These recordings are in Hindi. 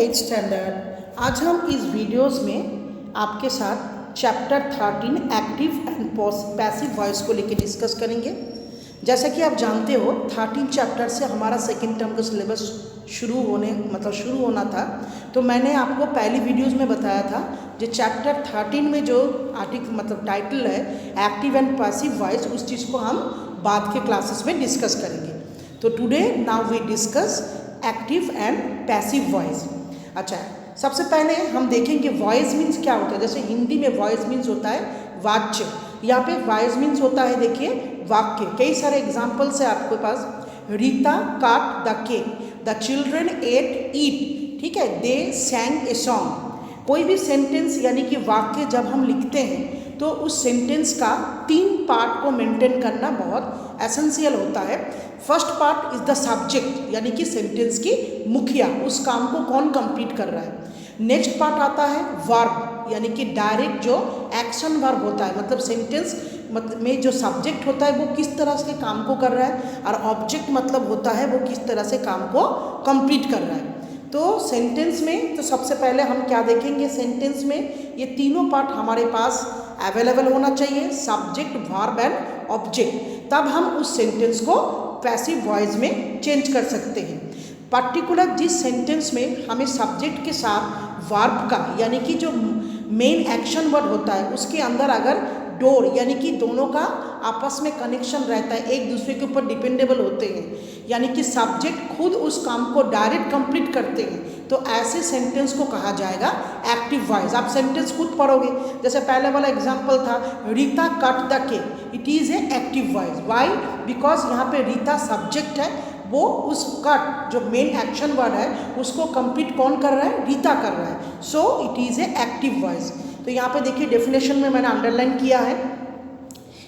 Eight standard. आज हम इस वीडियोस में आपके साथ chapter 13 active and passive voice को लेकर डिस्कस करेंगे। जैसा कि आप जानते हो 13 चैप्टर से हमारा सेकेंड टर्म का सिलेबस शुरू होना था। तो मैंने आपको पहली वीडियोस में बताया था जो चैप्टर 13 में जो टाइटल है एक्टिव एंड पैसिव वॉइस, उस चीज़ को हम बाद के क्लासेस में डिस्कस करेंगे। तो today now we discuss active and passive voice. अच्छा, सबसे पहले हम देखेंगे वॉइस मीन्स क्या होता है। जैसे हिंदी में वॉइस मीन्स होता है वाच्य, यहाँ पे वॉइस मीन्स होता है देखिए वाक्य। कई सारे एग्जाम्पल्स है आपके पास। Rita cut the cake, the children ate eat, ठीक है, दे सैंग ए सॉन्ग। कोई भी सेंटेंस यानी कि वाक्य जब हम लिखते हैं तो उस सेंटेंस का 3 पार्ट को मेंटेन करना बहुत एसेंशियल होता है। First part is the subject, यानी कि सेंटेंस की मुखिया, उस काम को कौन कंप्लीट कर रहा है। नेक्स्ट पार्ट आता है वर्ब, यानी कि डायरेक्ट जो एक्शन वर्ब होता है, मतलब सेंटेंस में जो सब्जेक्ट होता है वो किस तरह से काम को कर रहा है, और ऑब्जेक्ट मतलब होता है वो किस तरह से काम को कंप्लीट कर रहा है। तो सेंटेंस में तो सबसे पहले हम क्या देखेंगे, सेंटेंस में ये तीनों पार्ट हमारे पास अवेलेबल होना चाहिए, सब्जेक्ट वर्ब एंड ऑब्जेक्ट। तब हम उस सेंटेंस को पैसिव वॉइस में चेंज कर सकते हैं। पर्टिकुलर जिस सेंटेंस में हमें सब्जेक्ट के साथ वर्ब का, यानी कि जो मेन एक्शन वर्ड होता है उसके अंदर अगर डोर, यानी कि दोनों का आपस में कनेक्शन रहता है, एक दूसरे के ऊपर डिपेंडेबल होते हैं, यानी कि सब्जेक्ट खुद उस काम को डायरेक्ट कंप्लीट करते हैं, तो ऐसे सेंटेंस को कहा जाएगा एक्टिव वॉइस। आप सेंटेंस खुद पढ़ोगे, जैसे पहले वाला एग्जांपल था Rita cut the cake, it is a active voice. Why? Because यहाँ पे रीता सब्जेक्ट है, वो उस कट जो मेन एक्शन वर्ड है उसको कंप्लीट कौन कर रहा है, रीता कर रहा है। So it is a active voice. तो यहाँ पे देखिए डेफिनेशन में मैंने अंडरलाइन किया है,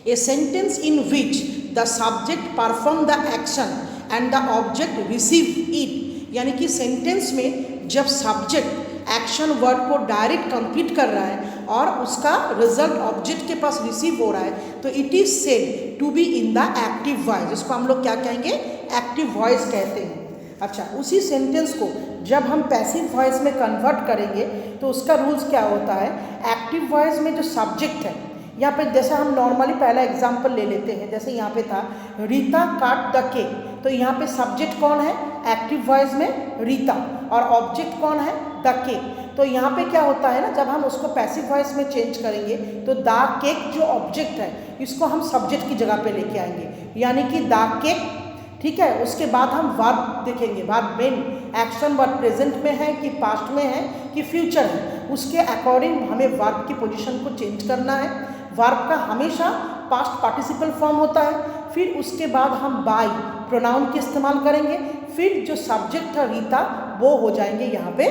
a sentence in which the subject perform the action and the object receive it, यानी कि सेंटेंस में जब सब्जेक्ट एक्शन वर्ड को डायरेक्ट कंप्लीट कर रहा है और उसका रिजल्ट ऑब्जेक्ट के पास रिसीव हो रहा है, तो it is said to be in the active voice. इसको हम लोग क्या कहेंगे, एक्टिव वॉइस कहते हैं। अच्छा, उसी सेंटेंस को जब हम पैसिव वॉइस में कन्वर्ट करेंगे तो उसका रूल्स क्या होता है। एक्टिव वॉइस में जो सब्जेक्ट है, यहाँ पे जैसे हम नॉर्मली पहला एग्जांपल ले लेते हैं, जैसे यहाँ पे था रीता काट द केक, तो यहाँ पे सब्जेक्ट कौन है एक्टिव वॉइस में, रीता, और ऑब्जेक्ट कौन है, द केक। तो यहाँ पे क्या होता है ना, जब हम उसको पैसिव वॉइस में चेंज करेंगे तो द केक जो ऑब्जेक्ट है इसको हम सब्जेक्ट की जगह पे लेके आएंगे, यानी कि द केक, ठीक है। उसके बाद हम वर्ब देखेंगे, verb main action verb present में है कि पास्ट में है कि फ्यूचर है, उसके अकॉर्डिंग हमें वर्ब की पोजीशन को चेंज करना है। वर्ब का हमेशा पास्ट पार्टिसिपल फॉर्म होता है। फिर उसके बाद हम बाय प्रोनाउन के इस्तेमाल करेंगे। फिर जो सब्जेक्ट था रीता वो हो जाएंगे यहाँ पे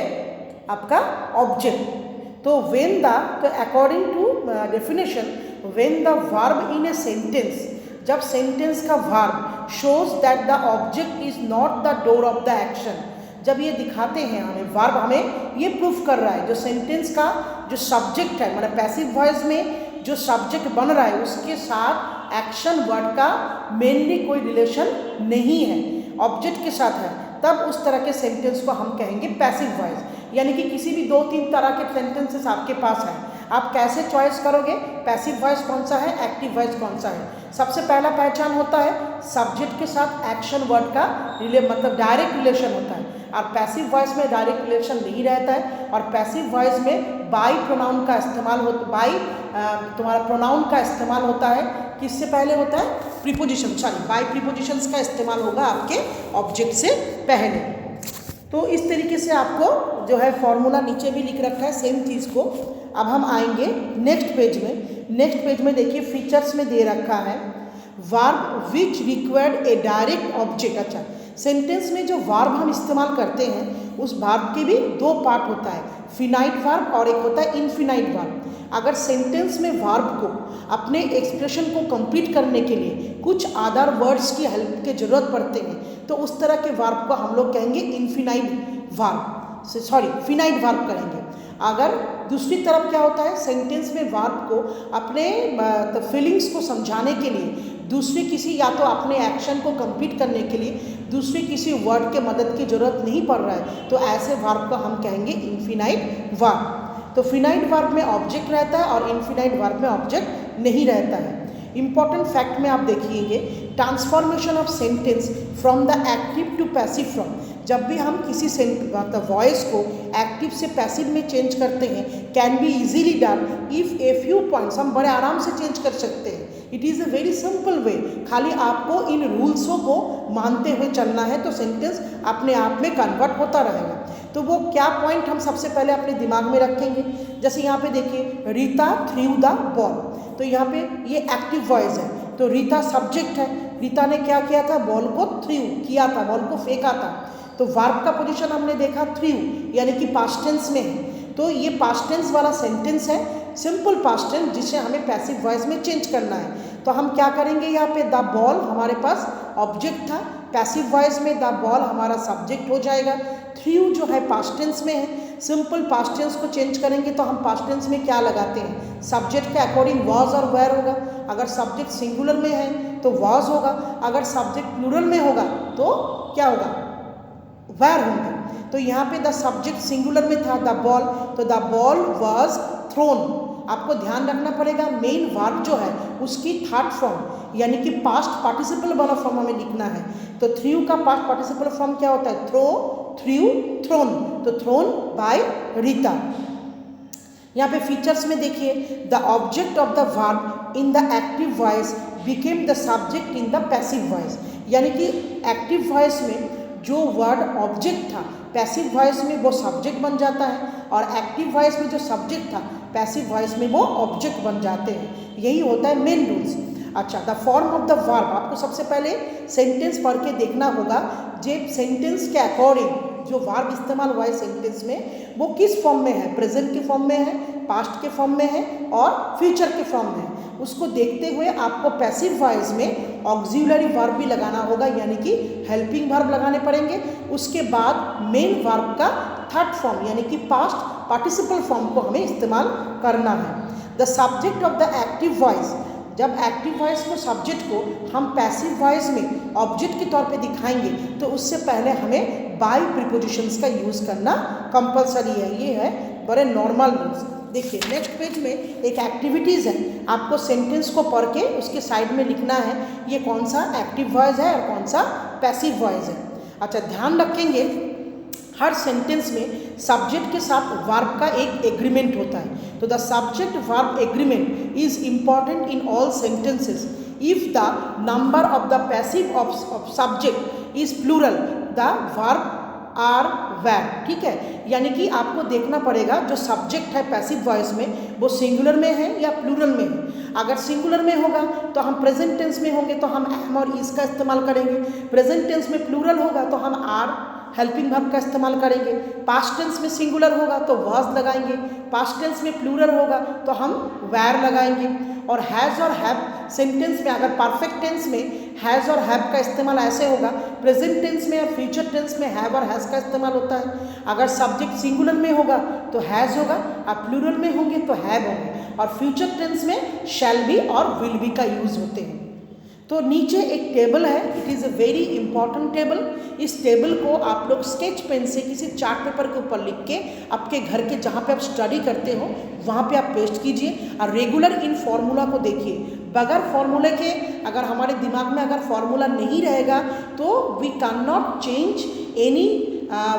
आपका ऑब्जेक्ट। तो व्हेन द, तो according to definition, when the verb in a sentence, जब सेंटेंस का verb shows that the object is not the doer of the action, जब ये दिखाते हैं हमें, वर्ब हमें ये प्रूफ कर रहा है जो सेंटेंस का जो सब्जेक्ट है, मतलब पैसिव वॉइस में जो सब्जेक्ट बन रहा है उसके साथ एक्शन वर्ड का मेनली कोई रिलेशन नहीं है, ऑब्जेक्ट के साथ है, तब उस तरह के सेंटेंस को हम कहेंगे पैसिव वॉइस। यानी कि किसी भी 2-3 तरह के सेंटेंसेस आपके पास हैं, आप कैसे चॉइस करोगे पैसिव वॉइस कौन सा है, एक्टिव वॉइस कौन सा है। सबसे पहला पहचान होता है सब्जेक्ट के साथ एक्शन वर्ड का मतलब डायरेक्ट रिलेशन होता है, और पैसिव वॉइस में डायरेक्ट रिलेशन नहीं रहता है। और पैसिव वॉइस में बाय प्रोनाउन का इस्तेमाल होता, बाय तुम्हारा प्रोनाउन का इस्तेमाल होता है, किससे पहले होता है, प्रीपोजिशन, सॉरी बाय प्रीपोजिशंस का इस्तेमाल होगा आपके ऑब्जेक्ट से पहले। तो इस तरीके से आपको जो है फॉर्मूला नीचे भी लिख रखा है सेम चीज़ को। अब हम आएंगे नेक्स्ट पेज में। नेक्स्ट पेज में देखिए फीचर्स में दे रखा है verb which required A direct object. अच्छा, सेंटेंस में जो वर्ब हम इस्तेमाल करते हैं उस वर्ब के भी 2 पार्ट होता है, फिनाइट वर्ब और एक होता है इनफिनाइट वर्ब। अगर सेंटेंस में वर्ब को अपने एक्सप्रेशन को कंप्लीट करने के लिए कुछ अदर वर्ड्स की हेल्प की जरूरत पड़ते हैं तो उस तरह के वर्ब को हम लोग कहेंगे इनफिनाइट वर्ब, फिनाइट वर्ब करेंगे। अगर दूसरी तरफ क्या होता है, सेंटेंस में वर्ब को अपने फीलिंग्स को समझाने के लिए दूसरे किसी या तो अपने एक्शन को कंप्लीट करने के लिए दूसरे किसी वर्ड के मदद की जरूरत नहीं पड़ रहा है, तो ऐसे वर्ब को हम कहेंगे इनफिनाइट वर्ब। तो फिनाइट वर्ब में ऑब्जेक्ट रहता है और इनफिनाइट वर्ब में ऑब्जेक्ट नहीं रहता है। इंपॉर्टेंट फैक्ट में आप देखिएंगे, transformation of sentence from the active to passive form. जब भी हम किसी वॉइस को एक्टिव से पैसिव में चेंज करते हैं, can be easily done if a few points, हम बड़े आराम से चेंज कर सकते हैं। It is a very simple way, खाली आपको इन रूल्सों को मानते हुए चलना है तो सेंटेंस अपने आप में कन्वर्ट होता रहेगा। तो वो क्या पॉइंट हम सबसे पहले अपने दिमाग में रखेंगे, जैसे यहाँ पे देखिए रीता थ्रू द बॉल, तो यहाँ पे ये एक्टिव वॉइस है, तो रीता सब्जेक्ट है, रीता ने क्या किया था, बॉल को थ्रू किया था, बॉल को फेंका था। तो वर्ब का पोजीशन हमने देखा थ्रू, यानी कि पास्ट टेंस में है, तो ये पास्ट टेंस वाला सेंटेंस है, सिंपल पास्ट टेंस, जिसे हमें पैसिव वॉइस में चेंज करना है। तो हम क्या करेंगे, यहाँ पे द बॉल हमारे पास ऑब्जेक्ट था, पैसिव वॉइस में द बॉल हमारा सब्जेक्ट हो जाएगा, थ्रू जो है पास्ट टेंस में है, सिंपल पास्ट टेंस को चेंज करेंगे तो हम पास्ट टेंस में क्या लगाते हैं, सब्जेक्ट के अकॉर्डिंग वॉज और वेयर होगा। अगर सब्जेक्ट सिंगुलर में है तो वॉज होगा, अगर सब्जेक्ट प्लूरल में होगा तो क्या होगा, वेयर होंगे। तो यहाँ पे द सब्जेक्ट सिंगुलर में था द बॉल, तो द बॉल वॉज थ्रोन। आपको ध्यान रखना पड़ेगा, मेन वर्ब जो है उसकी थर्ड फॉर्म यानी कि पास्ट पार्टिसिपल वाला फॉर्म हमें लिखना है। तो थ्रू का पास्ट पार्टिसिपल फॉर्म क्या होता है, थ्रो, थ्रू, थ्रोन, तो थ्रोन बाय रीता। यहाँ पे फीचर्स में देखिए, the object of the verb in the active voice became the subject in the passive voice, यानी कि एक्टिव वॉइस में जो वर्ड ऑब्जेक्ट था पैसिव वॉइस में वो सब्जेक्ट बन जाता है, और एक्टिव वॉइस में जो सब्जेक्ट था पैसिव वॉइस में वो ऑब्जेक्ट बन जाते हैं। यही होता है मेन रूल्स। अच्छा, the form of the verb, आपको सबसे पहले सेंटेंस पढ़ के देखना होगा, जे सेंटेंस के अकॉर्डिंग जो वर्ब इस्तेमाल हुआ है सेंटेंस में वो किस फॉर्म में है, प्रेजेंट के फॉर्म में है, पास्ट के फॉर्म में है और फ्यूचर के फॉर्म में है। उसको देखते हुए आपको पैसिव वॉइस में ऑक्सिलरी वर्ब भी लगाना होगा, यानी कि हेल्पिंग वर्ब लगाने पड़ेंगे। उसके बाद मेन वर्ब का थर्ड फॉर्म यानी कि पास्ट पार्टिसिपल फॉर्म को हमें इस्तेमाल करना है। The subject of the active voice, जब एक्टिव वॉइस को सब्जेक्ट को हम पैसिव वॉइस में ऑब्जेक्ट के तौर पे दिखाएंगे तो उससे पहले हमें बाय प्रीपोजिशंस का यूज़ करना कंपलसरी है। ये है बड़े नॉर्मल रूल्स। देखिए नेक्स्ट पेज में एक एक्टिविटीज़ है, आपको सेंटेंस को पढ़ के उसके साइड में लिखना है ये कौन सा एक्टिव वॉइस है और कौन सा पैसिव वॉइस है। अच्छा, ध्यान रखेंगे हर सेंटेंस में सब्जेक्ट के साथ वर्ब का एक एग्रीमेंट होता है। तो the subject verb agreement is important in all sentences. If the number of the passive of subject is plural the verb are were, ठीक है। यानी कि आपको देखना पड़ेगा जो सब्जेक्ट है पैसिव वॉइस में वो सिंगुलर में है या प्लूरल में है। अगर सिंगुलर में होगा तो हम प्रेजेंट टेंस में होंगे तो हम एम और इज का इस्तेमाल करेंगे, प्रेजेंट टेंस में प्लूरल होगा तो हम आर हेल्पिंग वर्ब का इस्तेमाल करेंगे, पास्ट टेंस में सिंगुलर होगा तो वाज लगाएंगे, पास्ट टेंस में प्लूरल होगा तो हम वेर लगाएंगे। और हैज़ और हैव सेंटेंस में अगर परफेक्ट टेंस में हैज़ और हैव का इस्तेमाल ऐसे होगा, प्रेजेंट टेंस में या फ्यूचर टेंस में हैव और हैज़ का इस्तेमाल होता है। अगर सब्जेक्ट सिंगुलर में होगा तो हैज़ होगा, और प्लूरल में होंगे तो हैव होंगे, और फ्यूचर टेंस में शैल बी और विल बी का यूज़ होते हैं। तो नीचे एक टेबल है, it is a very important table. इस टेबल को आप लोग स्केच पेन से किसी चार्ट पेपर के ऊपर लिख के आपके घर के जहाँ पे आप स्टडी करते हो वहाँ पे आप पेस्ट कीजिए, और रेगुलर इन फॉर्मूला को देखिए। बगैर फॉर्मूले के अगर हमारे दिमाग में अगर फॉर्मूला नहीं रहेगा तो we can not change any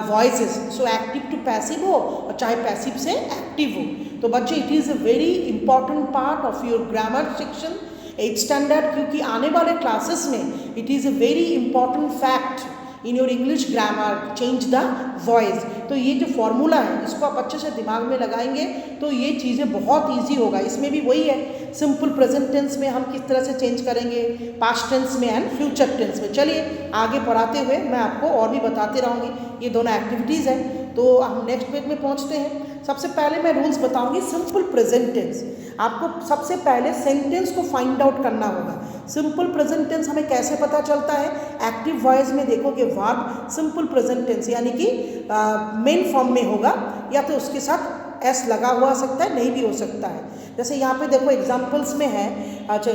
voices. So active to passive हो और चाहे पैसिव से एक्टिव हो। तो बच्चे it is a very important part of your grammar section 8th standard, क्योंकि आने वाले क्लासेस में it is a very important fact in your English grammar, change the voice. तो ये जो फॉर्मूला है इसको आप अच्छे से दिमाग में लगाएंगे तो ये चीज़ें बहुत इजी होगा। इसमें भी वही है, सिंपल प्रेजेंट टेंस में हम किस तरह से चेंज करेंगे, पास्ट टेंस में एंड फ्यूचर टेंस में। चलिए आगे पढ़ाते हुए मैं आपको और भी बताते रहूँगी। ये दोनों एक्टिविटीज़ हैं। तो हम नेक्स्ट पेज में पहुँचते हैं। सबसे पहले मैं रूल्स बताऊंगी सिंपल प्रेजेंट टेंस। आपको सबसे पहले सेंटेंस को फाइंड आउट करना होगा। सिंपल प्रेजेंट टेंस हमें कैसे पता चलता है, एक्टिव वॉइस में देखोगे वर्ब सिंपल प्रेजेंट टेंस यानी कि मेन फॉर्म में होगा, या तो उसके साथ एस लगा हुआ सकता है, नहीं भी हो सकता है। जैसे यहाँ पे देखो एग्जाम्पल्स में है, अच्छा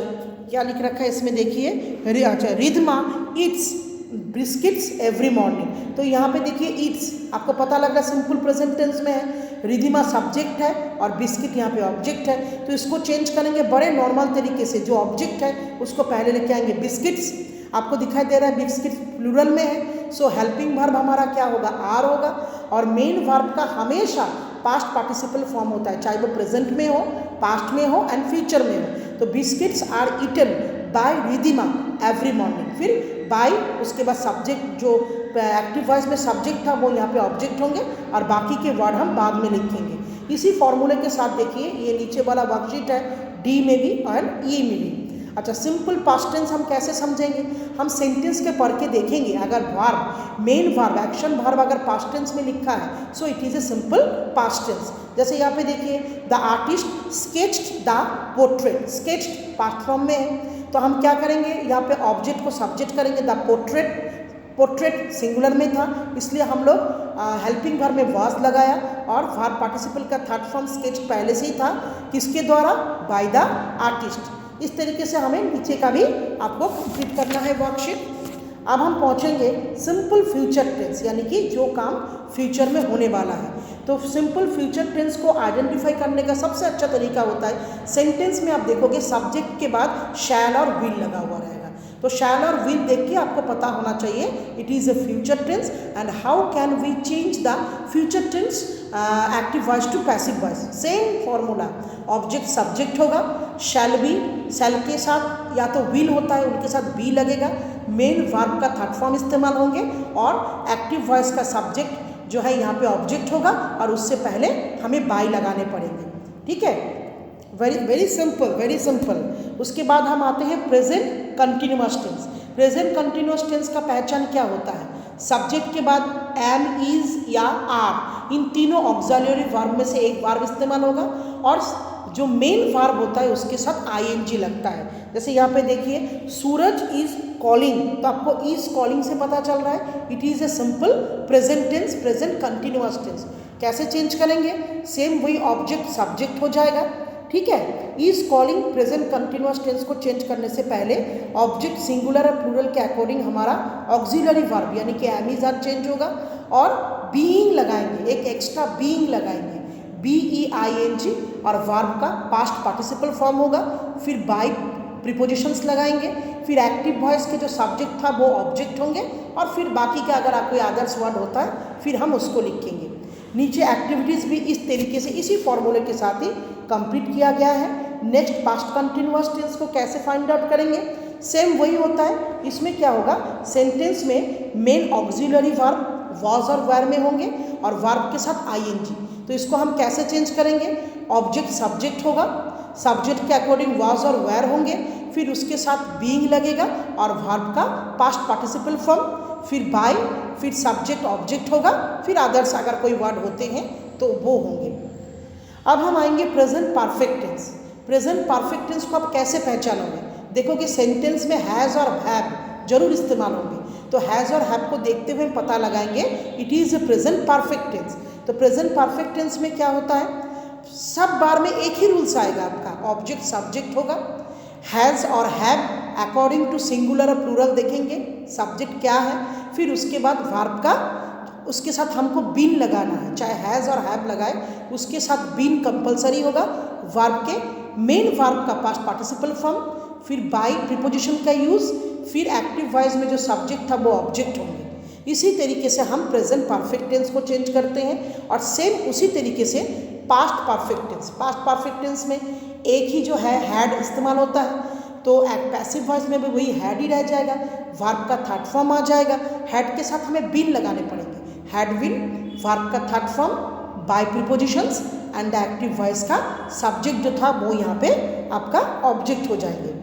क्या लिख रखा है इसमें देखिए, अच्छा, रिधमा ईट्स बिस्किट्स एवरी मॉर्निंग। तो यहाँ पे देखिए ईट्स, आपको पता लग रहा है सिंपल प्रेजेंट टेंस में है, रिधिमा सब्जेक्ट है और बिस्किट यहाँ पे ऑब्जेक्ट है। तो इसको चेंज करेंगे बड़े नॉर्मल तरीके से, जो ऑब्जेक्ट है उसको पहले लेके आएंगे बिस्किट्स, आपको दिखाई दे रहा है बिस्किट्स प्लूरल में है, सो हेल्पिंग वर्ब हमारा क्या होगा, आर होगा, और मेन वर्ब का हमेशा पास्ट पार्टिसिपल फॉर्म होता है, चाहे वो प्रेजेंट में हो, पास्ट में हो एंड फ्यूचर में हो। तो biscuits are eaten by Ridhima every morning, फिर बाय, उसके बाद सब्जेक्ट, जो एक्टिव वॉइस में सब्जेक्ट था वो यहाँ पे ऑब्जेक्ट होंगे और बाकी के वर्ड हम बाद में लिखेंगे। इसी फॉर्मूले के साथ देखिए ये नीचे वाला वर्कशीट है, डी में भी और ई में भी। अच्छा, सिंपल पास्ट टेंस हम कैसे समझेंगे, हम सेंटेंस के पढ़ के देखेंगे। अगर verb, main verb, action verb अगर पास्ट टेंस में लिखा है so it is a simple past tense. जैसे यहाँ पे देखिए, the artist sketched the portrait, sketched past form में है, तो हम क्या करेंगे, यहाँ पे ऑब्जेक्ट को सब्जेक्ट करेंगे, द पोर्ट्रेट, पोर्ट्रेट सिंगुलर में था इसलिए हम लोग हेल्पिंग वर्ब में वाज लगाया, और वर्ब पार्टिसिपल का थर्ड फॉर्म स्केच पहले से ही था, किसके द्वारा, बाय द आर्टिस्ट। इस तरीके से हमें नीचे का भी आपको कंप्लीट करना है वर्कशीट। अब हम पहुंचेंगे सिंपल फ्यूचर टेंस, यानी कि जो काम फ्यूचर में होने वाला है। तो सिंपल फ्यूचर टेंस को आइडेंटिफाई करने का सबसे अच्छा तरीका होता है, सेंटेंस में आप देखोगे सब्जेक्ट के बाद शैल और विल लगा हुआ रहेगा, तो शैल और विल देख के आपको पता होना चाहिए it is a future tense. And how can we change the future tense active voice to passive voice, same formula, object subject होगा, शैल बी, शैल के साथ या तो विल होता है उनके साथ बी लगेगा, मेन वर्ब का थर्ड फॉर्म इस्तेमाल होंगे, और एक्टिव वॉइस का सब्जेक्ट जो है यहाँ पे ऑब्जेक्ट होगा और उससे पहले हमें बाय लगाने पड़ेंगे। ठीक है, very very simple, very simple. उसके बाद हम आते हैं present continuous tense. Present continuous tense का पहचान क्या होता है, सब्जेक्ट के बाद एम, इज या आर, इन तीनों ऑक्सिलरी वर्ब में से एक वर्ब इस्तेमाल होगा, और जो मेन वर्ब होता है उसके साथ आईएनजी लगता है। जैसे यहाँ पे देखिए, सूरज इज कॉलिंग, तो आपको इज कॉलिंग से पता चल रहा है it is a simple present tense, present continuous tense. कैसे चेंज करेंगे, सेम वही ऑब्जेक्ट सब्जेक्ट हो जाएगा। ठीक है, is calling present continuous tense को चेंज करने से पहले ऑब्जेक्ट सिंगुलर और प्लूरल के अकॉर्डिंग हमारा ऑक्सिलरी वर्ब यानी कि एम, इज, आर चेंज होगा, और बीइंग लगाएंगे, एक एक्स्ट्रा बीइंग लगाएंगे, BEING, और वर्ब का पास्ट पार्टिसिपल फॉर्म होगा, फिर बाय प्रीपोजिशंस लगाएंगे, फिर एक्टिव वॉइस के जो सब्जेक्ट था वो ऑब्जेक्ट होंगे, और फिर बाकी का अगर कोई अदर्स वर्ड होता है फिर हम उसको लिखेंगे। नीचे एक्टिविटीज़ भी इस तरीके से इसी फॉर्मूले के साथ ही कंप्लीट किया गया है। नेक्स्ट पास्ट कंटिन्यूअस टेंस को कैसे फाइंड आउट करेंगे, सेम वही होता है। इसमें क्या होगा, सेंटेंस में मेन ऑक्सिलरी वर्ब वाज और वेयर में होंगे और वर्ब के साथ आईएनजी। तो इसको हम कैसे चेंज करेंगे, ऑब्जेक्ट सब्जेक्ट होगा, सब्जेक्ट के अकॉर्डिंग वाज और वेयर होंगे, फिर उसके साथ बीइंग लगेगा और वर्ब का पास्ट पार्टिसिपल फॉर्म, फिर बाय, फिर सब्जेक्ट ऑब्जेक्ट होगा, फिर अदर्स अगर कोई वर्ड होते हैं तो वो होंगे। अब हम आएंगे present perfect tense. Present perfect tense को आप कैसे पहचानोगे, देखोगे सेंटेंस में हैज़ और हैव जरूर इस्तेमाल होंगे, तो हैज़ और हैव को देखते हुए पता लगाएंगे it is a present perfect tense. तो प्रेजेंट परफेक्ट टेंस में क्या होता है, सब बार में एक ही रूल्स आएगा आपका, ऑब्जेक्ट सब्जेक्ट होगा, हैज़ और हैव अकॉर्डिंग टू सिंगुलर और प्लूरल देखेंगे सब्जेक्ट क्या है, फिर उसके बाद वर्ब का उसके साथ हमको बीन लगाना है, चाहे हैज़ और हैव लगाए उसके साथ बीन कंपलसरी होगा, वर्ब के मेन वर्ब का पास्ट पार्टिसिपल फॉर्म, फिर बाय प्रीपोजिशन का यूज़, फिर एक्टिव वॉइस में जो सब्जेक्ट था वो ऑब्जेक्ट होंगे। इसी तरीके से हम प्रेजेंट परफेक्ट टेंस को चेंज करते हैं, और सेम उसी तरीके से past perfect tense. Past perfect tense में एक ही जो है हैड इस्तेमाल होता है, तो पैसिव वॉइस में भी वही हैड ही रह जाएगा, वर्ब का थर्ड फॉर्म आ जाएगा, हैड के साथ हमें बीन लगाने पड़ेंगे, हैड बीन, वर्ब का third form, by prepositions and active voice का सब्जेक्ट जो था वो यहाँ पे आपका ऑब्जेक्ट हो जाएंगे।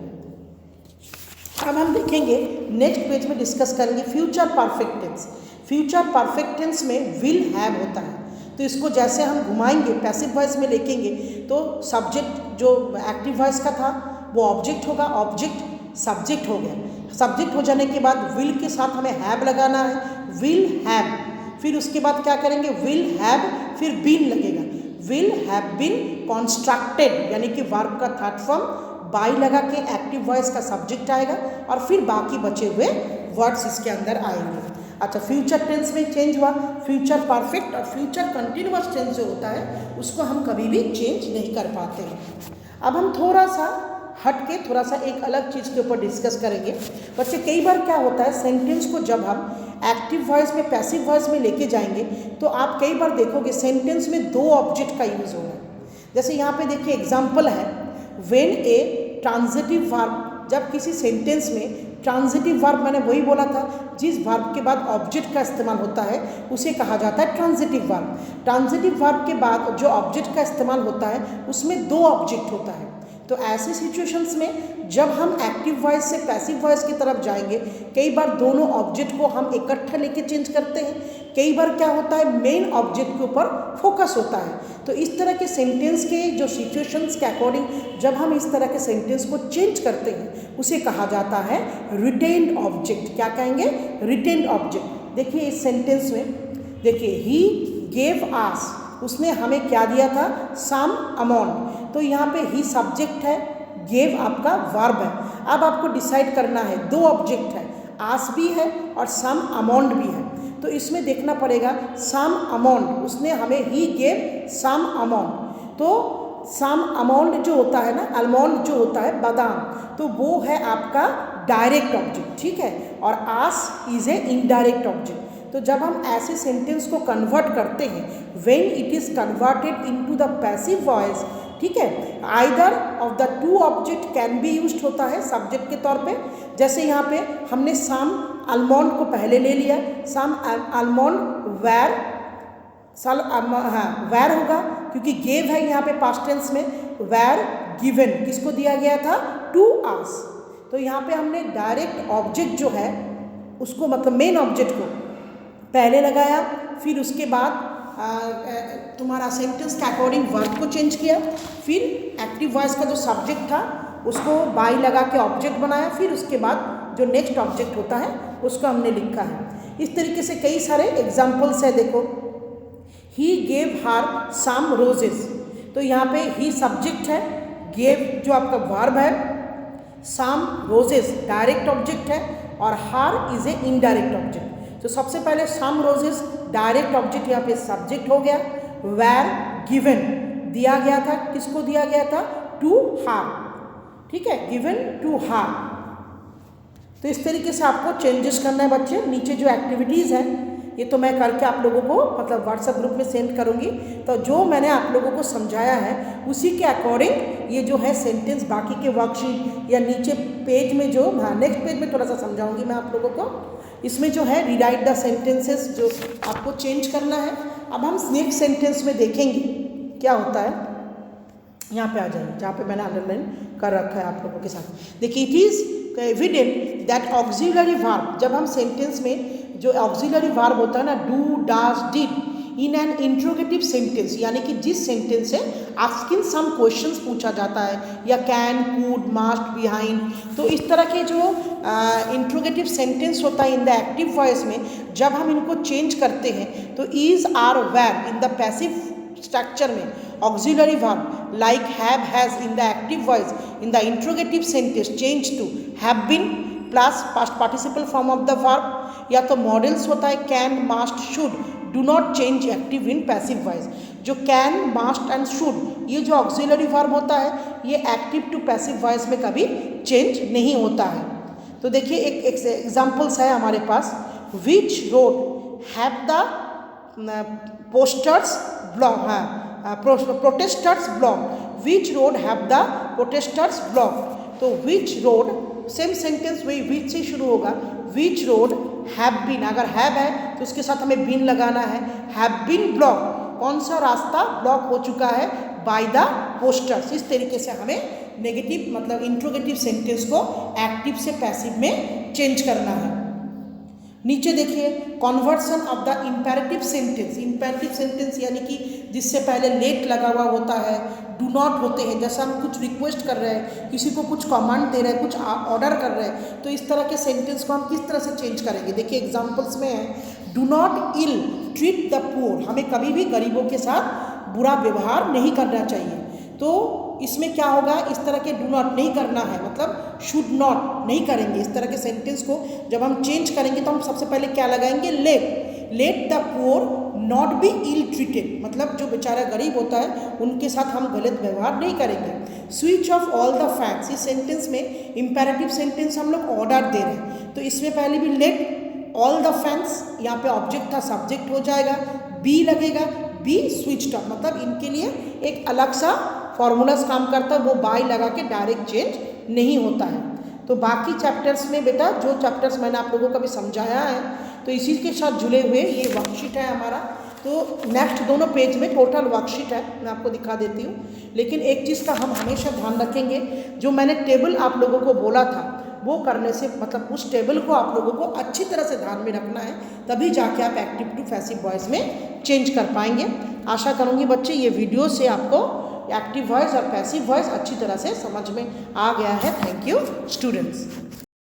अब हम देखेंगे नेक्स्ट पेज में डिस्कस करेंगे future perfect tense. Future perfect tense में विल हैव होता है, तो इसको जैसे हम घुमाएंगे पैसिव वॉइस में लिखेंगे तो सब्जेक्ट जो एक्टिव वॉइस का था वो ऑब्जेक्ट होगा, ऑब्जेक्ट सब्जेक्ट हो गया, सब्जेक्ट हो जाने के बाद विल के साथ हमें हैव लगाना है, विल हैव, फिर उसके बाद क्या करेंगे, विल हैव, फिर बीन लगेगा, विल हैव बीन कंस्ट्रक्टेड यानी कि वर्ब का थर्ड फॉर्म, बाई लगा के एक्टिव वॉइस का सब्जेक्ट आएगा और फिर बाकी बचे हुए वर्ड्स इसके अंदर आएंगे। अच्छा, फ्यूचर टेंस में चेंज हुआ, फ्यूचर परफेक्ट और फ्यूचर कंटिन्यूअस टेंस जो होता है उसको हम कभी भी चेंज नहीं कर पाते हैं। अब हम थोड़ा सा हट के थोड़ा सा एक अलग चीज़ के ऊपर डिस्कस करेंगे। बच्चे कई बार क्या होता है, सेंटेंस को जब हम एक्टिव वॉइस में पैसिव वॉइस में लेके जाएंगे तो आप कई बार देखोगे सेंटेंस में दो ऑब्जेक्ट का यूज़ होगा। जैसे यहाँ पे देखिए एग्जाम्पल है, व्हेन ए ट्रांजिटिव वर्ब, जब किसी सेंटेंस में ट्रांजिटिव वर्ब, मैंने वही बोला था जिस वर्ब के बाद ऑब्जेक्ट का इस्तेमाल होता है उसे कहा जाता है ट्रांजिटिव वर्ब। ट्रांजिटिव वर्ब के बाद जो ऑब्जेक्ट का इस्तेमाल होता है उसमें दो ऑब्जेक्ट होता है। तो ऐसे सिचुएशंस में जब हम एक्टिव वॉइस से पैसिव वॉइस की तरफ जाएंगे, कई बार दोनों ऑब्जेक्ट को हम इकट्ठा लेके चेंज करते हैं, कई बार क्या होता है मेन ऑब्जेक्ट के ऊपर फोकस होता है। तो इस तरह के सेंटेंस के जो सिचुएशंस के अकॉर्डिंग जब हम इस तरह के सेंटेंस को चेंज करते हैं उसे कहा जाता है रिटेन्ड ऑब्जेक्ट। क्या कहेंगे? Retained object. देखिए इस सेंटेंस में देखिए, ही गेव आस, उसने हमें क्या दिया था? Some amount. तो यहाँ पे ही सब्जेक्ट है, गेव आपका वर्ब है। अब आपको डिसाइड करना है, दो ऑब्जेक्ट है, आस भी है और सम अमाउंट भी है। तो इसमें देखना पड़ेगा सम अमाउंट, उसने हमें, ही गेव सम अमाउंट। तो सम अमाउंट जो होता है ना, अमाउंट जो होता है बादाम, तो वो है आपका डायरेक्ट ऑब्जेक्ट, ठीक है। और आस इज ए इनडायरेक्ट ऑब्जेक्ट। तो जब हम ऐसे सेंटेंस को कन्वर्ट करते हैं, when it is converted into the passive voice, ठीक है, either of the two object can be used होता है सब्जेक्ट के तौर पे। जैसे यहाँ पे हमने सम आलमंड को पहले ले लिया, सम आलमंड वेर, वेर होगा क्योंकि गेव है यहाँ पे पास्ट टेंस में, वेर गिवन किसको दिया गया था? टू आस। तो यहाँ पे हमने डायरेक्ट ऑब्जेक्ट जो है उसको, मतलब मेन ऑब्जेक्ट को पहले लगाया, फिर उसके बाद तुम्हारा सेंटेंस के अकॉर्डिंग वर्ब को चेंज किया, फिर एक्टिव वॉइस का जो सब्जेक्ट था उसको बाई लगा के ऑब्जेक्ट बनाया, फिर उसके बाद जो नेक्स्ट ऑब्जेक्ट होता है उसको हमने लिखा है। इस तरीके से कई सारे एग्जाम्पल्स है। देखो, he gave her some roses, तो यहाँ पे ही सब्जेक्ट है, गेव जो आपका वर्ब है, सम रोजेस डायरेक्ट ऑब्जेक्ट है और हर इज ए इनडायरेक्ट ऑब्जेक्ट। तो सबसे पहले सम रोजेस डायरेक्ट ऑब्जेक्ट यहाँ पे सब्जेक्ट हो गया, वेर गिवन दिया गया था, किसको दिया गया था? टू हर, ठीक है, गिवन टू हर। तो इस तरीके से आपको चेंजेस करना है बच्चे। नीचे जो एक्टिविटीज़ हैं ये तो मैं करके आप लोगों को मतलब व्हाट्सएप ग्रुप में सेंड करूँगी। तो जो मैंने आप लोगों को समझाया है उसी के अकॉर्डिंग ये जो है सेंटेंस बाकी के वर्कशीट या नीचे पेज में जो, हाँ नेक्स्ट पेज में थोड़ा सा समझाऊंगी मैं आप लोगों को। इसमें जो है रीराइट द सेंटेंसेस जो आपको चेंज करना है। अब हम नेक्स्ट सेंटेंस में देखेंगे क्या होता है। यहाँ पे आ जाएंगे जहाँ पे मैंने अंडरलाइन कर रखा है आप लोगों के साथ। देखिए, it is evident that auxiliary verb, जब हम सेंटेंस में जो ऑक्सिलरी वर्ब होता है ना, do, does, did, in an interrogative sentence, यानी कि जिस सेंटेंस से आस्किंग सम क्वेश्चंस पूछा जाता है, या कैन, कूड, मस्ट, बिहाइंड, तो इस तरह के जो इंट्रोगेटिव सेंटेंस होता है इन द एक्टिव वॉइस में, जब हम इनको चेंज करते हैं तो is, are, were in the passive structure में auxiliary verb like have, has in the active voice in the interrogative sentence change to have been plus past participle form of the verb, या तो मॉडल्स होता है can, must, should, do not change active in passive voice. जो कैन, मस्ट एंड शुड, ये जो ऑक्सिलरी वर्ब होता है ये एक्टिव टू पैसिव वॉइस में कभी चेंज नहीं होता है। तो देखिए एक एग्जाम्पल्स है हमारे पास, which road have the posters block, हाँ protesters block, which road have the protesters block. तो विच रोड, सेम सेंटेंस वही विच से शुरू होगा, विच रोड हैव बीन, अगर हैव है तो उसके साथ हमें बीन लगाना है, हैव बीन ब्लॉक, कौन सा रास्ता ब्लॉक हो चुका है? By the posters. इस तरीके से हमें नेगेटिव मतलब इंट्रोगेटिव सेंटेंस को एक्टिव से पैसिव में चेंज करना है। नीचे देखिए, conversion of the imperative sentence. Imperative sentence यानी कि जिससे पहले लेट लगा हुआ होता है, डू नॉट होते हैं, जैसा हम कुछ रिक्वेस्ट कर रहे हैं, किसी को कुछ कमांड दे रहे हैं, कुछ ऑर्डर कर रहे हैं, तो इस तरह के सेंटेंस को हम किस तरह से चेंज करेंगे। देखिए एग्जाम्पल्स में है, do not ill treat the poor, हमें कभी भी गरीबों के साथ बुरा व्यवहार नहीं करना चाहिए। तो इसमें क्या होगा, इस तरह के डू नॉट नहीं करना है, मतलब शुड नॉट नहीं करेंगे। इस तरह के सेंटेंस को जब हम चेंज करेंगे तो हम सबसे पहले क्या लगाएंगे, let the poor not be ill treated, मतलब जो बेचारा गरीब होता है उनके साथ हम गलत व्यवहार नहीं करेंगे। Switch off all the facts, इस सेंटेंस में इंपेरेटिव सेंटेंस हम लोग ऑर्डर दे रहे हैं, तो इसमें पहले भी लेट ऑल द फैक्ट्स, यहाँ पे ऑब्जेक्ट था सब्जेक्ट हो जाएगा, बी लगेगा, बी स्विच्ड ऑफ, मतलब इनके लिए एक अलग सा फॉर्मूलाज काम करता है, वो बाय लगा के डायरेक्ट चेंज नहीं होता है। तो बाकी चैप्टर्स में बेटा जो चैप्टर्स मैंने आप लोगों को भी समझाया है तो इसी के साथ जुड़े हुए ये वर्कशीट है हमारा। तो नेक्स्ट दोनों पेज में टोटल वर्कशीट है, मैं आपको दिखा देती हूँ। लेकिन एक चीज़ का हम हमेशा ध्यान रखेंगे, जो मैंने टेबल आप लोगों को बोला था वो करने से, मतलब उस टेबल को आप लोगों को अच्छी तरह से ध्यान में रखना है, तभी जाके आप एक्टिव टू पैसिव वॉइस में चेंज कर पाएंगे। आशा करूँगी बच्चे ये वीडियो से आपको एक्टिव वॉइस और पैसिव वॉइस अच्छी तरह से समझ में आ गया है। Thank you students.